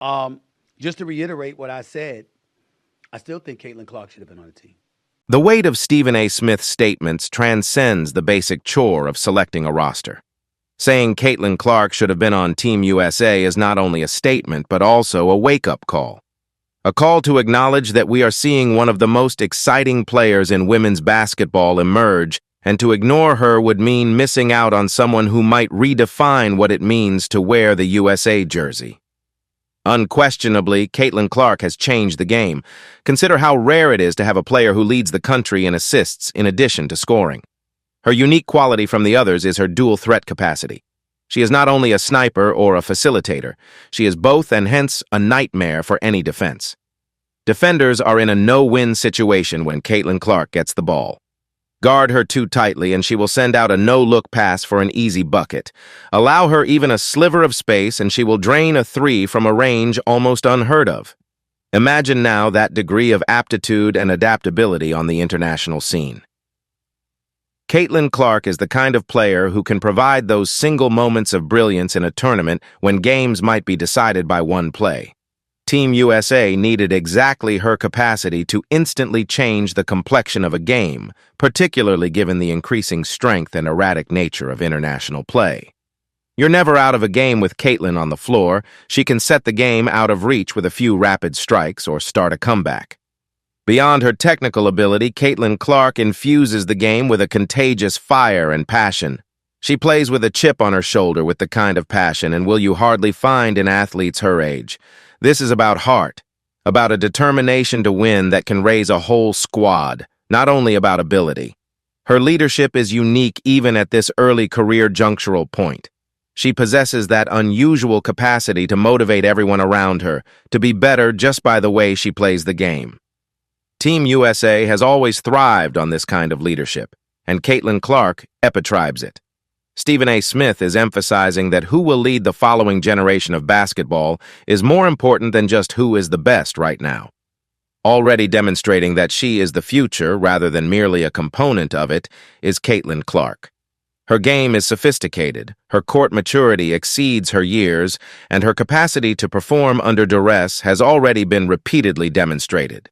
Um, just to reiterate what I said, I still think Caitlin Clark should have been on the team. The weight of Stephen A. Smith's statements transcends the basic chore of selecting a roster. Saying Caitlin Clark should have been on Team USA is not only a statement, but also a wake-up call. A call to acknowledge that we are seeing one of the most exciting players in women's basketball emerge, and to ignore her would mean missing out on someone who might redefine what it means to wear the USA jersey. Unquestionably, Caitlin Clark has changed the game. Consider how rare it is to have a player who leads the country in assists in addition to scoring. Her unique quality from the others is her dual threat capacity. She is not only a sniper or a facilitator, she is both and hence a nightmare for any defense. Defenders are in a no-win situation when Caitlin Clark gets the ball. Guard her too tightly and she will send out a no-look pass for an easy bucket. Allow her even a sliver of space and she will drain a three from a range almost unheard of. Imagine now that degree of aptitude and adaptability on the international scene. Caitlin Clark is the kind of player who can provide those single moments of brilliance in a tournament when games might be decided by one play. Team USA needed exactly her capacity to instantly change the complexion of a game, particularly given the increasing strength and erratic nature of international play. You're never out of a game with Caitlin on the floor. She can set the game out of reach with a few rapid strikes or start a comeback. Beyond her technical ability, Caitlin Clark infuses the game with a contagious fire and passion. She plays with a chip on her shoulder with the kind of passion and will you hardly find in athletes her age. This is about heart, about a determination to win that can raise a whole squad, not only about ability. Her leadership is unique even at this early career junctural point. She possesses that unusual capacity to motivate everyone around her, to be better just by the way she plays the game. Team USA has always thrived on this kind of leadership, and Caitlin Clark epitribes it. Stephen A. Smith is emphasizing that who will lead the following generation of basketball is more important than just who is the best right now. Already demonstrating that she is the future rather than merely a component of it is Caitlin Clark. Her game is sophisticated, her court maturity exceeds her years, and her capacity to perform under duress has already been repeatedly demonstrated.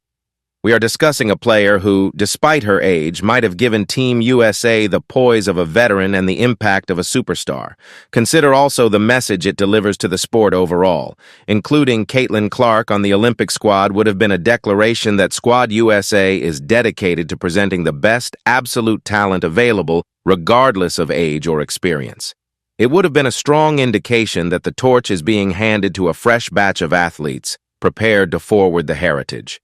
We are discussing a player who, despite her age, might have given Team USA the poise of a veteran and the impact of a superstar. Consider also the message it delivers to the sport overall. Including Caitlin Clark on the Olympic squad would have been a declaration that Squad USA is dedicated to presenting the best absolute talent available, regardless of age or experience. It would have been a strong indication that the torch is being handed to a fresh batch of athletes, prepared to forward the heritage.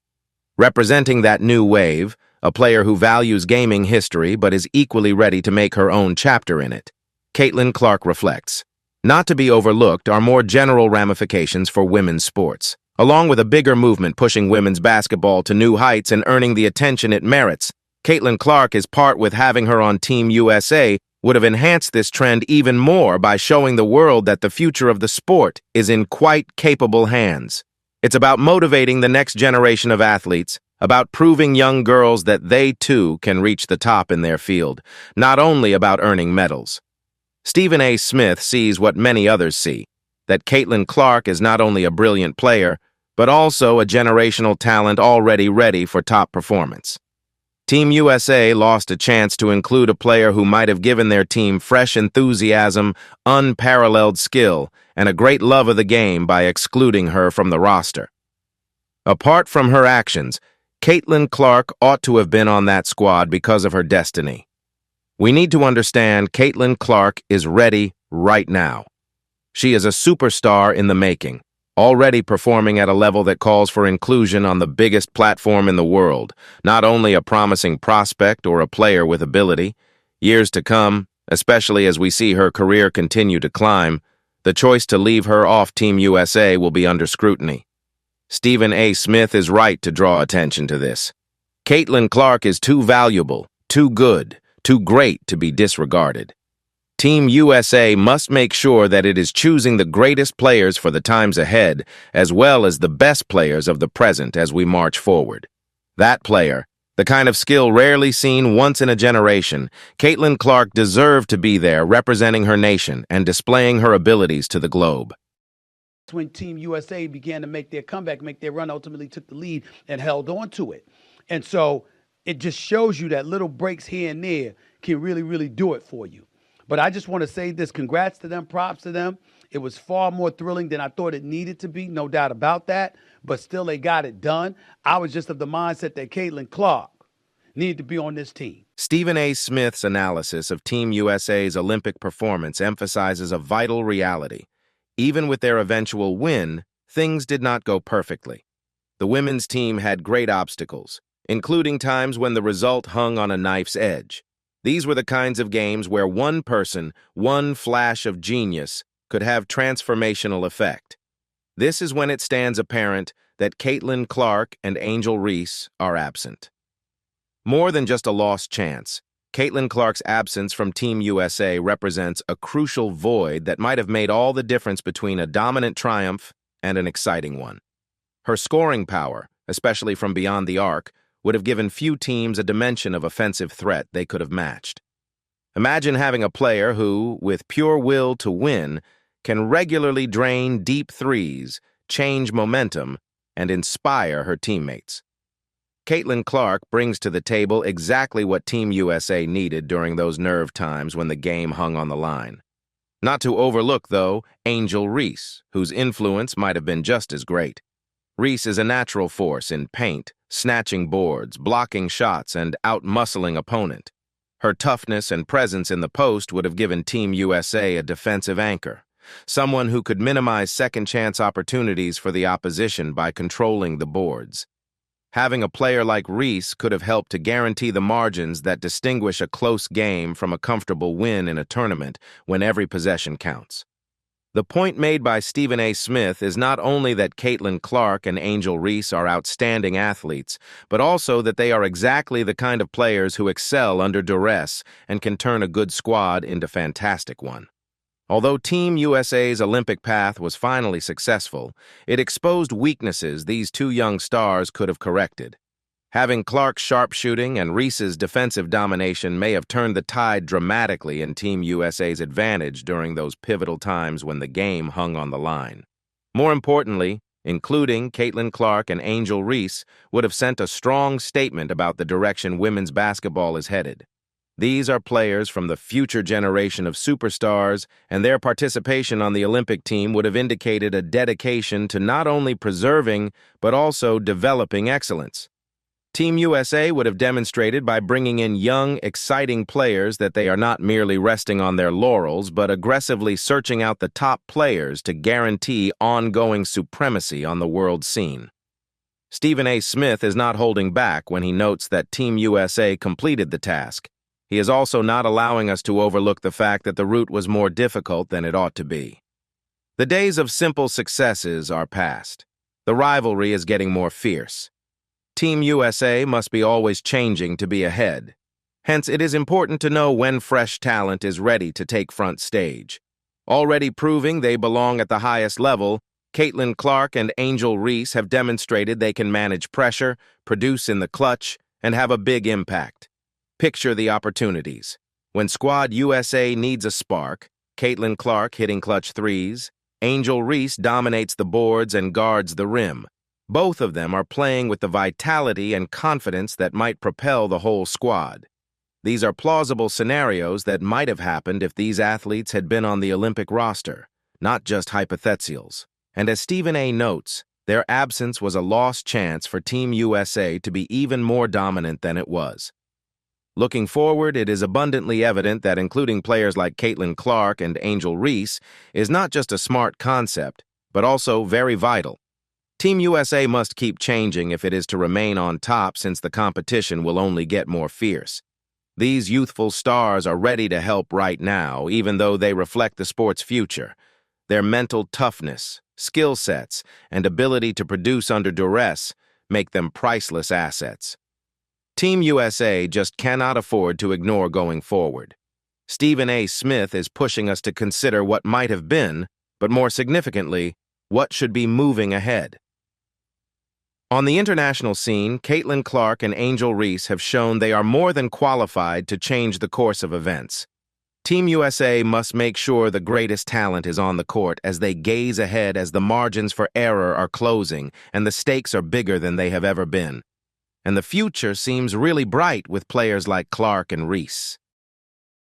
Representing that new wave, a player who values gaming history but is equally ready to make her own chapter in it, Caitlin Clark reflects. Not to be overlooked are more general ramifications for women's sports. Along with a bigger movement pushing women's basketball to new heights and earning the attention it merits, Caitlin Clark is part with having her on Team USA would have enhanced this trend even more by showing the world that the future of the sport is in quite capable hands. It's about motivating the next generation of athletes, about proving young girls that they too can reach the top in their field, not only about earning medals. Stephen A. Smith sees what many others see, that Caitlin Clark is not only a brilliant player, but also a generational talent already ready for top performance. Team USA lost a chance to include a player who might have given their team fresh enthusiasm, unparalleled skill, and a great love of the game by excluding her from the roster. Apart from her actions, Caitlin Clark ought to have been on that squad because of her destiny. We need to understand Caitlin Clark is ready right now. She is a superstar in the making, already performing at a level that calls for inclusion on the biggest platform in the world, not only a promising prospect or a player with ability. Years to come, especially as we see her career continue to climb, the choice to leave her off Team USA will be under scrutiny. Stephen A. Smith is right to draw attention to this. Caitlin Clark is too valuable, too good, too great to be disregarded. Team USA must make sure that it is choosing the greatest players for the times ahead, as well as the best players of the present as we march forward. That player, the kind of skill rarely seen once in a generation, Caitlin Clark deserved to be there representing her nation and displaying her abilities to the globe. when Team USA began to make their comeback, make their run, ultimately took the lead and held on to it. And so it just shows you that little breaks here and there can really, really do it for you. But I just want to say this, congrats to them, props to them. It was far more thrilling than I thought it needed to be, no doubt about that. But still, they got it done. I was just of the mindset that Caitlin Clark needed to be on this team. Stephen A. Smith's analysis of Team USA's Olympic performance emphasizes a vital reality. Even with their eventual win, things did not go perfectly. The women's team had great obstacles, including times when the result hung on a knife's edge. These were the kinds of games where one person, one flash of genius, could have transformational effect. This is when it stands apparent that Caitlin Clark and Angel Reese are absent. More than just a lost chance, Caitlin Clark's absence from Team USA represents a crucial void that might have made all the difference between a dominant triumph and an exciting one. Her scoring power, especially from beyond the arc, would have given few teams a dimension of offensive threat they could have matched. Imagine having a player who, with pure will to win, can regularly drain deep threes, change momentum, and inspire her teammates. Caitlin Clark brings to the table exactly what Team USA needed during those nerve times when the game hung on the line. Not to overlook, though, Angel Reese, whose influence might have been just as great. Reese is a natural force in paint, snatching boards, blocking shots, and out-muscling opponent. Her toughness and presence in the post would have given Team USA a defensive anchor, someone who could minimize second-chance opportunities for the opposition by controlling the boards. Having a player like Reese could have helped to guarantee the margins that distinguish a close game from a comfortable win in a tournament when every possession counts. The point made by Stephen A. Smith is not only that Caitlin Clark and Angel Reese are outstanding athletes, but also that they are exactly the kind of players who excel under duress and can turn a good squad into a fantastic one. Although Team USA's Olympic path was finally successful, it exposed weaknesses these two young stars could have corrected. Having Clark's sharpshooting and Reese's defensive domination may have turned the tide dramatically in Team USA's advantage during those pivotal times when the game hung on the line. More importantly, including Caitlin Clark and Angel Reese would have sent a strong statement about the direction women's basketball is headed. These are players from the future generation of superstars, and their participation on the Olympic team would have indicated a dedication to not only preserving, but also developing excellence. Team USA would have demonstrated by bringing in young, exciting players that they are not merely resting on their laurels, but aggressively searching out the top players to guarantee ongoing supremacy on the world scene. Stephen A. Smith is not holding back when he notes that Team USA completed the task. He is also not allowing us to overlook the fact that the route was more difficult than it ought to be. The days of simple successes are past. The rivalry is getting more fierce. Team USA must be always changing to be ahead. Hence, it is important to know when fresh talent is ready to take front stage. Already proving they belong at the highest level, Caitlin Clark and Angel Reese have demonstrated they can manage pressure, produce in the clutch, and have a big impact. Picture the opportunities. When Squad USA needs a spark, Caitlin Clark hitting clutch threes, Angel Reese dominates the boards and guards the rim. Both of them are playing with the vitality and confidence that might propel the whole squad. These are plausible scenarios that might have happened if these athletes had been on the Olympic roster, not just hypotheticals. And as Stephen A. notes, their absence was a lost chance for Team USA to be even more dominant than it was. Looking forward, it is abundantly evident that including players like Caitlin Clark and Angel Reese is not just a smart concept, but also very vital. Team USA must keep changing if it is to remain on top, since the competition will only get more fierce. These youthful stars are ready to help right now, even though they reflect the sport's future. Their mental toughness, skill sets, and ability to produce under duress make them priceless assets. Team USA just cannot afford to ignore going forward. Stephen A. Smith is pushing us to consider what might have been, but more significantly, what should be moving ahead. On the international scene, Caitlin Clark and Angel Reese have shown they are more than qualified to change the course of events. Team USA must make sure the greatest talent is on the court as they gaze ahead as the margins for error are closing and the stakes are bigger than they have ever been. And the future seems really bright with players like Clark and Reese.